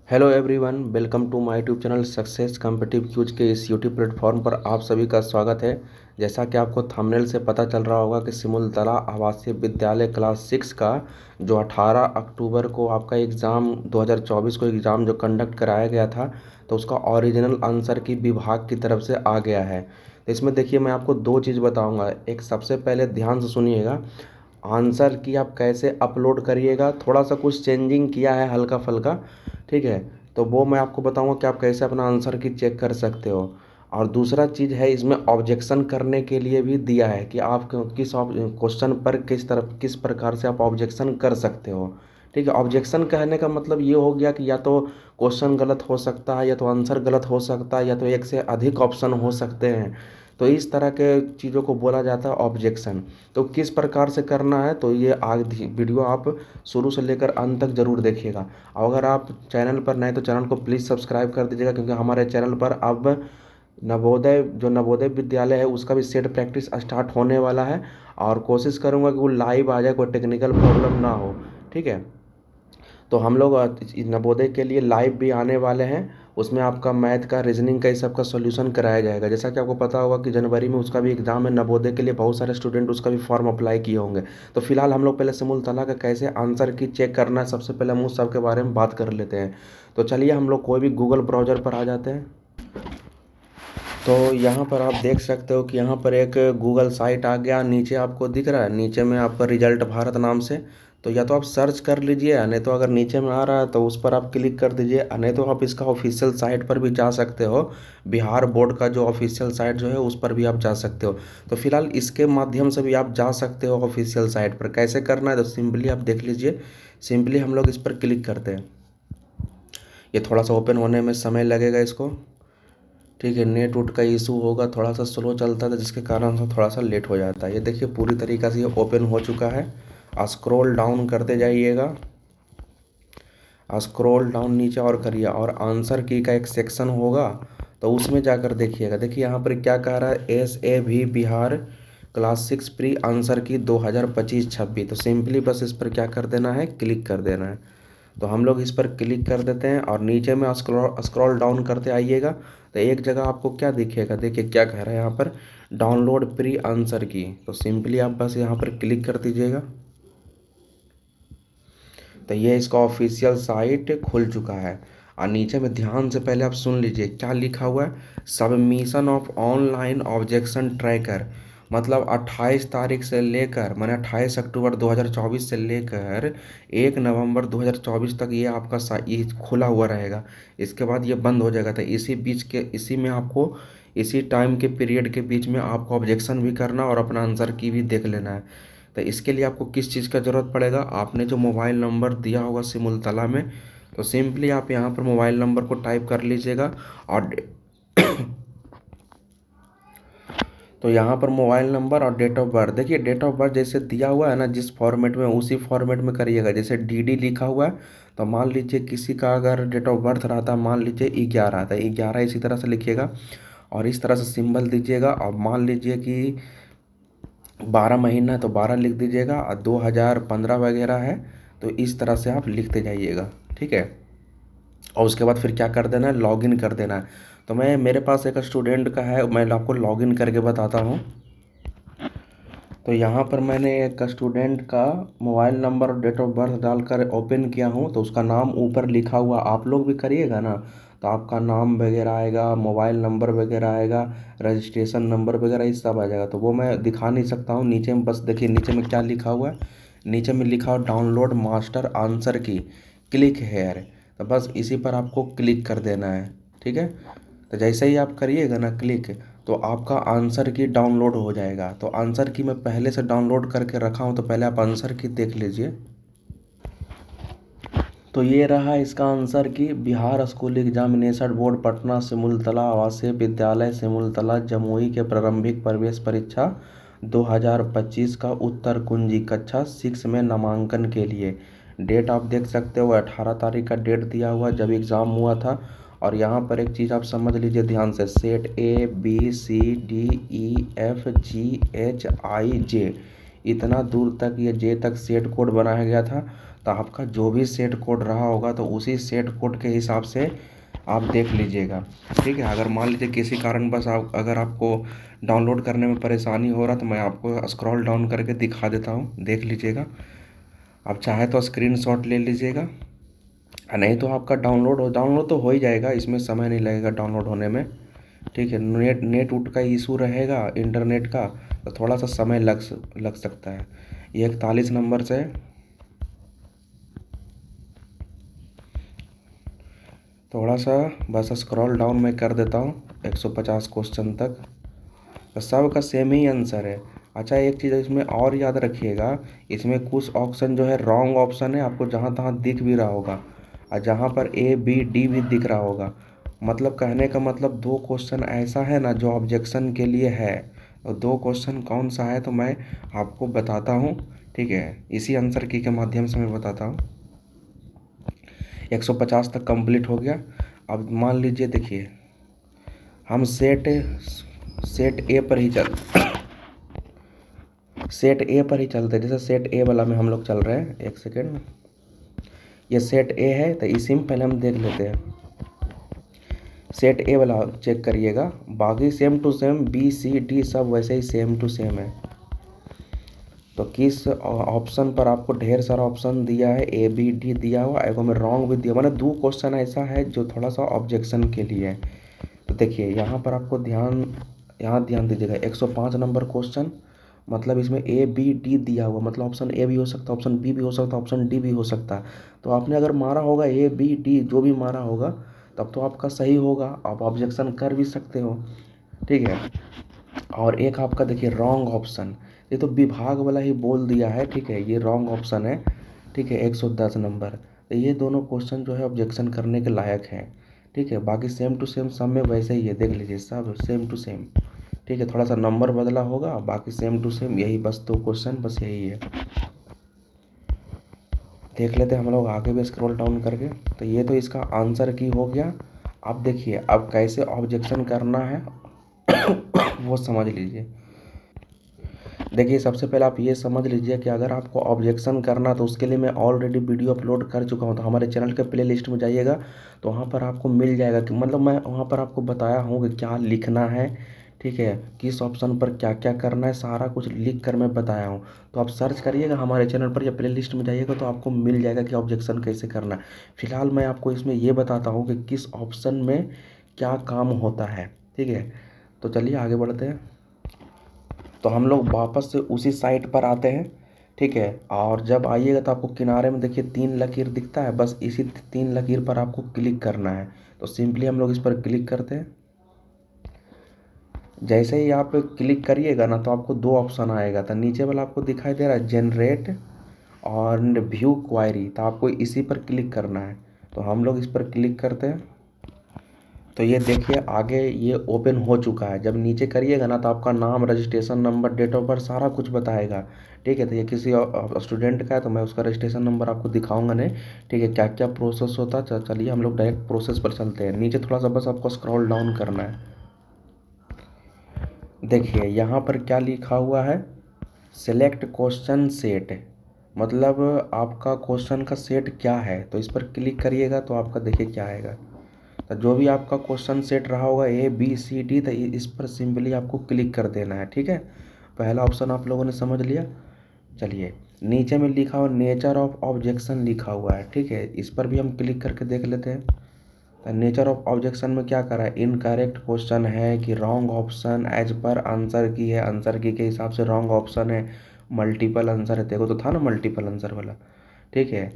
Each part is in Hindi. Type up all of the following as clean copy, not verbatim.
Hello everyone, welcome to my YouTube channel success competitive quiz के इस यूट्यूब प्लेटफॉर्म पर आप सभी का स्वागत है। जैसा कि आपको थंबनेल से पता चल रहा होगा कि सिमुलतला आवासीय विद्यालय क्लास 6 का जो 18 अक्टूबर को आपका एग्ज़ाम 2024 को एग्ज़ाम जो कंडक्ट कराया गया था, तो उसका ओरिजिनल आंसर की विभाग की तरफ से आ गया है। तो इसमें देखिए, मैं आपको दो चीज़ बताऊँगा। एक, सबसे पहले ध्यान से सुनिएगा, आंसर की आप कैसे अपलोड करिएगा। थोड़ा सा कुछ चेंजिंग किया है हल्का फुल्का, ठीक है। तो वो मैं आपको बताऊंगा कि आप कैसे अपना आंसर की चेक कर सकते हो। और दूसरा चीज़ है, इसमें ऑब्जेक्शन करने के लिए भी दिया है कि आप किस क्वेश्चन पर किस प्रकार से आप ऑब्जेक्शन कर सकते हो। ठीक है, ऑब्जेक्शन कहने का मतलब ये हो गया कि या तो क्वेश्चन गलत हो सकता है, या तो आंसर गलत हो सकता है, या तो एक से अधिक ऑप्शन हो सकते हैं। तो इस तरह के चीज़ों को बोला जाता है ऑब्जेक्शन। तो किस प्रकार से करना है, तो ये आगे वीडियो आप शुरू से लेकर अंत तक ज़रूर देखिएगा। और अगर आप चैनल पर नए तो चैनल को प्लीज़ सब्सक्राइब कर दीजिएगा, क्योंकि हमारे चैनल पर अब नवोदय विद्यालय है उसका भी सेट प्रैक्टिस स्टार्ट होने वाला है। और कोशिश करूँगा कि वो लाइव आ जाए, कोई टेक्निकल प्रॉब्लम ना हो। ठीक है, तो हम लोग नवोदय के लिए लाइव भी आने वाले हैं। उसमें आपका मैथ का, रीजनिंग का, इस सब का सॉल्यूशन कराया जाएगा। जैसा कि आपको पता होगा कि जनवरी में उसका भी एग्ज़ाम है नवोदय के लिए, बहुत सारे स्टूडेंट उसका भी फॉर्म अप्लाई किए होंगे। तो फिलहाल हम लोग पहले सिमुलतला का कैसे आंसर की चेक करना है, सबसे पहले हम उस सब के बारे में बात कर लेते हैं। तो चलिए, हम लोग कोई भी गूगल ब्राउज़र पर आ जाते हैं। तो यहाँ पर आप देख सकते हो कि यहाँ पर एक गूगल साइट आ गया, नीचे आपको दिख रहा है, नीचे में आपका रिजल्ट भारत नाम से। तो या तो आप सर्च कर लीजिए, नहीं तो अगर नीचे में आ रहा है तो उस पर आप क्लिक कर दीजिए, नहीं तो आप इसका ऑफिशियल साइट पर भी जा सकते हो। बिहार बोर्ड का जो ऑफिशियल साइट जो है उस पर भी आप जा सकते हो। तो फिलहाल इसके माध्यम से भी आप जा सकते हो ऑफिशियल साइट पर। कैसे करना है तो सिंपली आप देख लीजिए। सिंपली हम लोग इस पर क्लिक करते हैं। ये थोड़ा सा ओपन होने में समय लगेगा इसको, ठीक है। नेट उट का इशू होगा, थोड़ा सा स्लो चलता था जिसके कारण से थोड़ा सा लेट हो जाता है। ये देखिए पूरी तरीक़ा से ये ओपन हो चुका है। स्क्रॉल डाउन करते जाइएगा, स्क्रॉल डाउन नीचे और करिए, और आंसर की का एक सेक्शन होगा, तो उसमें जाकर देखिएगा। देखिए यहाँ पर क्या कह रहा है, SAV Bihar class 6 pre answer की 2025-26। तो सिंपली बस इस पर क्या कर देना है, क्लिक कर देना है। तो हम लोग इस पर क्लिक कर देते हैं और नीचे में स्क्रॉल डाउन करते आइएगा। तो एक जगह आपको क्या दिखेगा, देखिए क्या कह रहा है यहाँ पर, डाउनलोड प्री आंसर की। तो सिंपली आप बस यहाँ पर क्लिक कर दीजिएगा। तो ये इसका ऑफिशियल साइट खुल चुका है। और नीचे में ध्यान से पहले आप सुन लीजिए क्या लिखा हुआ है, submission of online objection tracker. मतलब 28 तारीख से लेकर, माने 28 अक्टूबर 2024 से लेकर 1 नवंबर 2024 तक ये आपका ये खुला हुआ रहेगा। इसके बाद ये बंद हो जाएगा। तो इसी में आपको, इसी टाइम के पीरियड के बीच में आपको ऑब्जेक्शन भी करना और अपना आंसर की भी देख लेना है। तो इसके लिए आपको किस चीज़ का ज़रूरत पड़ेगा, आपने जो मोबाइल नंबर दिया होगा सिमुलतला में, तो सिंपली आप यहाँ पर मोबाइल नंबर को टाइप कर लीजिएगा। और तो यहाँ पर मोबाइल नंबर और डेट ऑफ बर्थ, देखिए डेट ऑफ बर्थ जैसे दिया हुआ है ना, जिस फॉर्मेट में, उसी फॉर्मेट में करिएगा। जैसे DD लिखा हुआ है, तो मान लीजिए किसी का अगर डेट ऑफ बर्थ रहा था, मान लीजिए 11, तो 11 इसी तरह से लिखिएगा और इस तरह से सिंबल दीजिएगा। और मान लीजिए कि 12 महीना है तो 12 लिख दीजिएगा, और 2015 वगैरह है तो इस तरह से आप लिखते जाइएगा, ठीक है। और उसके बाद फिर क्या कर देना है, लॉगिन कर देना है। तो मेरे पास एक स्टूडेंट का है, मैं आपको लॉगिन करके बताता हूँ। तो यहाँ पर मैंने एक स्टूडेंट का मोबाइल नंबर और डेट ऑफ बर्थ डालकर ओपन किया हूँ। तो उसका नाम ऊपर लिखा हुआ, आप लोग भी करिएगा ना, तो आपका नाम वगैरह आएगा, मोबाइल नंबर वगैरह आएगा, रजिस्ट्रेशन नंबर वगैरह ये सब आ जाएगा। तो वो मैं दिखा नहीं सकता हूँ। नीचे में बस देखिए, नीचे में क्या लिखा हुआ है, नीचे में लिखा हुआ डाउनलोड मास्टर आंसर की, क्लिक हेयर। तो बस इसी पर आपको क्लिक कर देना है, ठीक है। तो जैसे ही आप करिएगा ना क्लिक, तो आपका आंसर की डाउनलोड हो जाएगा। तो आंसर की मैं पहले से डाउनलोड करके रखा हूँ, तो पहले आप आंसर की देख लीजिए। तो ये रहा इसका आंसर की, Bihar school examination board Patna Simultala आवासीय विद्यालय सिमुलतला जमुई के प्रारंभिक प्रवेश परीक्षा 2025 का उत्तर कुंजी कक्षा 6 में नामांकन के लिए। डेट आप देख सकते हो, 18 तारीख का डेट दिया हुआ जब एग्ज़ाम हुआ था। और यहाँ पर एक चीज़ आप समझ लीजिए ध्यान से, set A B C D E F G H I J, इतना दूर तक ये जे तक सेट कोड बनाया गया था, तो आपका जो भी सेट कोड रहा होगा तो उसी सेट कोड के हिसाब से आप देख लीजिएगा। ठीक है, अगर मान लीजिए किसी कारणवश अगर आपको डाउनलोड करने में परेशानी हो रहा तो मैं आपको स्क्रॉल डाउन करके दिखा देता हूँ, देख लीजिएगा। आप चाहे तो स्क्रीनशॉट ले लीजिएगा, नहीं तो आपका डाउनलोड तो हो ही जाएगा, इसमें समय नहीं लगेगा डाउनलोड होने में। ठीक है, नेट उट का इशू रहेगा इंटरनेट का, तो थोड़ा सा समय लग सकता है। ये 41 नंबर से थोड़ा सा बस स्क्रॉल डाउन मैं कर देता हूँ 150 क्वेश्चन तक, तो सब का सेम ही आंसर है। अच्छा, एक चीज़ इसमें और याद रखिएगा, इसमें कुछ ऑप्शन जो है रॉन्ग ऑप्शन है, आपको जहाँ तहाँ दिख भी रहा होगा, और जहाँ पर ए बी डी भी दिख रहा होगा। मतलब कहने का मतलब 2 क्वेश्चन ऐसा है ना जो ऑब्जेक्शन के लिए है, और 2 क्वेश्चन कौन सा है तो मैं आपको बताता हूँ। ठीक है, इसी आंसर की के माध्यम से मैं बताता हूँ। 150 तक कंप्लीट हो गया। अब मान लीजिए, देखिए हम सेट ए पर ही चलते, जैसे सेट ए वाला में हम लोग चल रहे हैं। एक सेकेंड, ये सेट ए है तो इसी में पहले हम देख लेते हैं। सेट ए वाला चेक करिएगा, बाकी same to same, B C D सब वैसे ही सेम टू सेम है। तो किस ऑप्शन पर आपको ढेर सारा ऑप्शन दिया है, ए बी डी दिया हुआ, एगो में रॉन्ग भी दिया, मतलब 2 क्वेश्चन ऐसा है जो थोड़ा सा ऑब्जेक्शन के लिए है। तो देखिए यहाँ पर आपको ध्यान दीजिएगा, 105 नंबर क्वेश्चन, मतलब इसमें ए बी डी दिया हुआ, मतलब ऑप्शन ए भी हो सकता है, ऑप्शन बी भी हो सकता है, ऑप्शन डी भी हो सकता है। तो आपने अगर मारा होगा ए बी डी, जो भी मारा होगा तब तो आपका सही होगा, आप ऑब्जेक्शन कर भी सकते हो। ठीक है, और एक आपका देखिए रॉन्ग ऑप्शन, ये तो विभाग वाला ही बोल दिया है। ठीक है, ये रॉन्ग ऑप्शन है। ठीक है, 110 नंबर। तो ये दोनों क्वेश्चन जो है ऑब्जेक्शन करने के लायक हैं। ठीक है, बाकी सेम टू सेम सब में वैसे ही है, देख लीजिए सब सेम टू सेम। ठीक है, थोड़ा सा नंबर बदला होगा, बाकी सेम टू सेम यही, बस 2 क्वेश्चन बस यही है। देख लेते हैं हम लोग आगे भी स्क्रॉल डाउन करके। तो ये तो इसका आंसर की हो गया। अब देखिए अब कैसे ऑब्जेक्शन करना है वो समझ लीजिए। देखिए सबसे पहले आप ये समझ लीजिए कि अगर आपको ऑब्जेक्शन करना तो उसके लिए मैं ऑलरेडी वीडियो अपलोड कर चुका हूँ, तो हमारे चैनल के प्ले लिस्ट में जाइएगा तो वहाँ पर आपको मिल जाएगा कि मतलब मैं वहाँ पर आपको बताया हूँ कि क्या लिखना है। ठीक है, किस ऑप्शन पर क्या क्या करना है, सारा कुछ लिख कर मैं बताया हूँ। तो आप सर्च करिएगा हमारे चैनल पर या प्ले लिस्ट में जाइएगा तो आपको मिल जाएगा कि ऑब्जेक्शन कैसे करना है। फिलहाल मैं आपको इसमें ये बताता हूँ कि किस ऑप्शन में क्या काम होता है। ठीक है, तो चलिए आगे बढ़ते हैं। तो हम लोग वापस से उसी साइट पर आते हैं। ठीक है, और जब आइएगा तो आपको किनारे में देखिए 3 लकीर दिखता है, बस इसी 3 लकीर पर आपको क्लिक करना है। तो सिंपली हम लोग इस पर क्लिक करते हैं। जैसे ही आप क्लिक करिएगा ना तो आपको 2 ऑप्शन आएगा, तो नीचे वाला आपको दिखाई दे रहा है जनरेट और व्यू क्वायरी, तो आपको इसी पर क्लिक करना है। तो हम लोग इस पर क्लिक करते हैं। तो ये देखिए आगे ये ओपन हो चुका है। जब नीचे करिएगा ना तो आपका नाम, registration number, date of birth सारा कुछ बताएगा। ठीक है, तो ये किसी स्टूडेंट का है तो मैं उसका रजिस्ट्रेशन नंबर आपको दिखाऊंगा नहीं। ठीक है, क्या क्या प्रोसेस होता है, चलिए हम लोग डायरेक्ट प्रोसेस पर चलते हैं। नीचे थोड़ा सा बस आपको स्क्रॉल डाउन करना है। देखिए यहाँ पर क्या लिखा हुआ है, सेलेक्ट क्वेश्चन सेट, मतलब आपका क्वेश्चन का सेट क्या है। तो इस पर क्लिक करिएगा तो आपका देखिए क्या आएगा। तो जो भी आपका क्वेश्चन सेट रहा होगा ए बी सी डी, तो इस पर सिंपली आपको क्लिक कर देना है। ठीक है, पहला ऑप्शन आप लोगों ने समझ लिया। चलिए नीचे में लिखा हुआ नेचर ऑफ ऑब्जेक्शन लिखा हुआ है। ठीक है, इस पर भी हम क्लिक करके देख लेते हैं। तो नेचर ऑफ ऑब्जेक्शन में क्या करा है, इनकरेक्ट क्वेश्चन है कि wrong option, as per answer key है, आंसर की के हिसाब से रॉन्ग ऑप्शन है, मल्टीपल आंसर है, देखो तो था ना मल्टीपल आंसर वाला। ठीक है,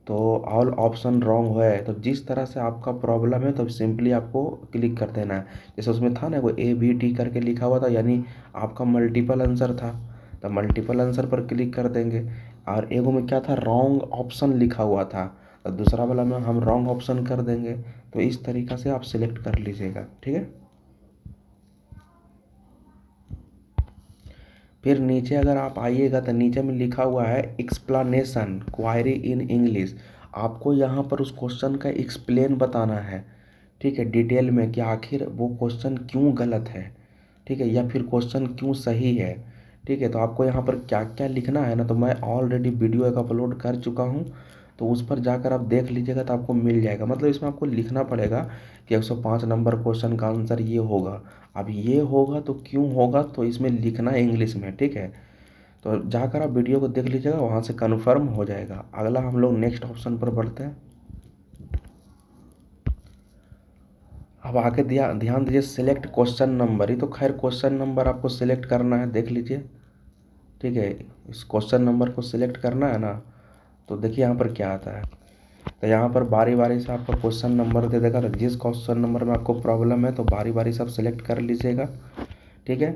तो ऑल ऑप्शन रॉन्ग हुआ है। तो जिस तरह से आपका प्रॉब्लम है तो सिंपली आपको क्लिक कर देना है। जैसे उसमें था ना वो ए बी टी करके लिखा हुआ था, यानी आपका मल्टीपल आंसर था, तो मल्टीपल आंसर पर क्लिक कर देंगे। और एगो में क्या था, रॉन्ग ऑप्शन लिखा हुआ था, तो दूसरा वाला में हम रॉन्ग ऑप्शन कर देंगे। तो इस तरीक़ा से आप सिलेक्ट कर लीजिएगा। ठीक है, फिर नीचे अगर आप आइएगा तो नीचे में लिखा हुआ है एक्सप्लेनेशन क्वायरी इन इंग्लिश। आपको यहाँ पर उस क्वेश्चन का एक्सप्लेन बताना है। ठीक है, डिटेल में कि आखिर वो क्वेश्चन क्यों गलत है। ठीक है, या फिर क्वेश्चन क्यों सही है। ठीक है। तो आपको यहाँ पर क्या क्या लिखना है ना, तो मैं ऑलरेडी वीडियो एक अपलोड कर चुका हूँ, तो उस पर जाकर आप देख लीजिएगा तो आपको मिल जाएगा। मतलब इसमें आपको लिखना पड़ेगा कि 105 नंबर क्वेश्चन का आंसर ये होगा। अब ये होगा तो क्यों होगा, तो इसमें लिखना है इंग्लिश में, ठीक है। तो जाकर आप वीडियो को देख लीजिएगा, वहाँ से कन्फर्म हो जाएगा। अगला हम लोग नेक्स्ट ऑप्शन पर बढ़ते हैं। अब आगे ध्यान दीजिए, सिलेक्ट क्वेश्चन नंबर। ये तो खैर क्वेश्चन नंबर आपको सिलेक्ट करना है, देख लीजिए, ठीक है। इस क्वेश्चन नंबर को सिलेक्ट करना है ना, तो देखिए यहाँ पर क्या आता है। तो यहाँ पर बारी बारी से आपका क्वेश्चन नंबर दे देगा। तो जिस क्वेश्चन नंबर में आपको प्रॉब्लम है तो बारी बारी से आप सिलेक्ट कर लीजिएगा, ठीक है।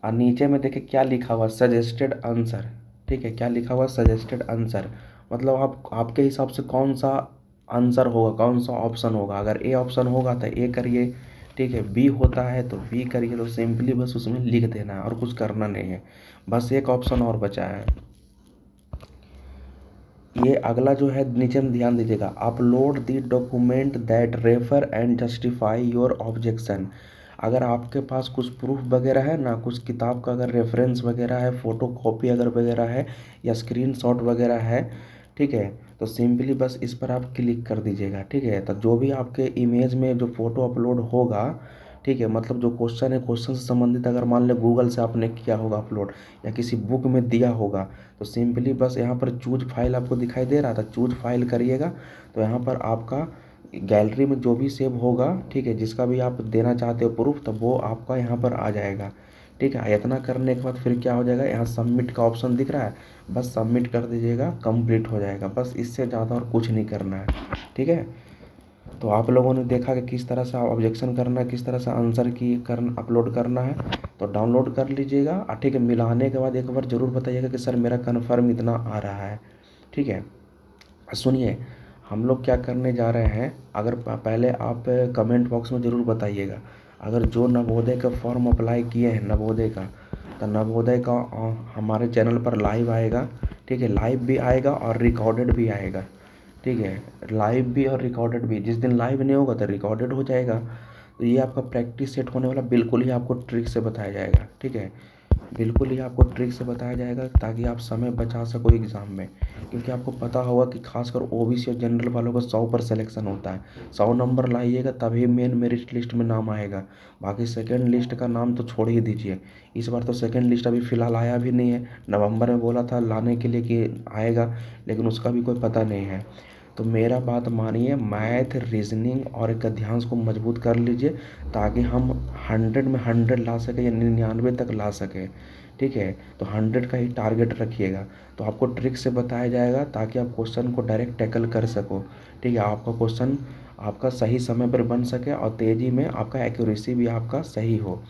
और नीचे में देखिए क्या लिखा हुआ, सजेस्टेड आंसर, ठीक है। क्या लिखा हुआ, सजेस्टेड आंसर। मतलब आपके हिसाब से कौन सा आंसर होगा, कौन सा ऑप्शन होगा। अगर ए ऑप्शन होगा तो ए करिए, ठीक है। बी होता है तो बी करिए। तो सिंपली बस उसमें लिख देना है और कुछ करना नहीं है। बस एक ऑप्शन और बचा है। ये अगला जो है, नीचे में ध्यान दीजिएगा, upload the document that refer and justify your objection. अगर आपके पास कुछ प्रूफ वगैरह है ना, कुछ किताब का अगर रेफरेंस वगैरह है, फ़ोटो कॉपी अगर वगैरह है या स्क्रीनशॉट वगैरह है, ठीक है, तो सिंपली बस इस पर आप क्लिक कर दीजिएगा, ठीक है। तो जो भी आपके इमेज में जो फ़ोटो अपलोड होगा, ठीक है, मतलब जो क्वेश्चन है, क्वेश्चन से संबंधित अगर मान लें गूगल से आपने किया होगा अपलोड या किसी बुक में दिया होगा, तो सिंपली बस यहाँ पर चूज फाइल आपको दिखाई दे रहा था, चूज फाइल करिएगा। तो यहाँ पर आपका गैलरी में जो भी सेव होगा, ठीक है, जिसका भी आप देना चाहते हो प्रूफ, तो वो आपका यहाँ पर आ जाएगा, ठीक है। इतना करने के बाद फिर क्या हो जाएगा, यहाँ सबमिट का ऑप्शन दिख रहा है, बस सबमिट कर दीजिएगा, कंप्लीट हो जाएगा। बस इससे ज़्यादा और कुछ नहीं करना है, ठीक है। तो आप लोगों ने देखा कि किस तरह से ऑब्जेक्शन करना है, किस तरह से आंसर की अपलोड करना है। तो डाउनलोड कर लीजिएगा और ठीक है, मिलाने के बाद एक बार ज़रूर बताइएगा कि सर मेरा कन्फर्म इतना आ रहा है, ठीक है। सुनिए, हम लोग क्या करने जा रहे हैं, अगर पहले आप कमेंट बॉक्स में ज़रूर बताइएगा, अगर जो नवोदय का फॉर्म अप्लाई किए हैं नवोदय का, तो नवोदय का हमारे चैनल पर लाइव आएगा, ठीक है। लाइव भी आएगा और रिकॉर्डेड भी आएगा, ठीक है। लाइव भी और रिकॉर्डेड भी। जिस दिन लाइव नहीं होगा तो रिकॉर्डेड हो जाएगा। तो ये आपका प्रैक्टिस सेट होने वाला, बिल्कुल ही आपको ट्रिक से बताया जाएगा, ठीक है। बिल्कुल ही आपको ट्रिक से बताया जाएगा ताकि आप समय बचा सको एग्ज़ाम में। क्योंकि आपको पता होगा कि खासकर ओबीसी और जनरल वालों का 100 पर सिलेक्शन होता है। 100 नंबर लाइएगा तभी मेन मेरिट लिस्ट में नाम आएगा। बाकी सेकेंड लिस्ट का नाम तो छोड़ ही दीजिए। इस बार तो सेकेंड लिस्ट अभी फ़िलहाल आया भी नहीं है। नवंबर में बोला था लाने के लिए कि आएगा, लेकिन उसका भी कोई पता नहीं है। तो मेरा बात मानिए, मैथ, रीजनिंग और गद्यांश को मजबूत कर लीजिए ताकि हम 100 में 100 ला सकें या 99 तक ला सकें, ठीक है। तो 100 का ही टारगेट रखिएगा। तो आपको ट्रिक से बताया जाएगा ताकि आप क्वेश्चन को डायरेक्ट टैकल कर सको, ठीक है। आपका क्वेश्चन आपका सही समय पर बन सके और तेज़ी में आपका एक्यूरेसी भी आपका सही हो,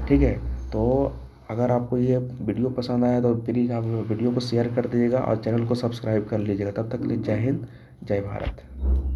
ठीक है। तो अगर आपको ये वीडियो पसंद आया तो प्लीज़ आप वीडियो को शेयर कर दीजिएगा और चैनल को सब्सक्राइब कर लीजिएगा। तब तक के लिए जय हिंद, जय भारत।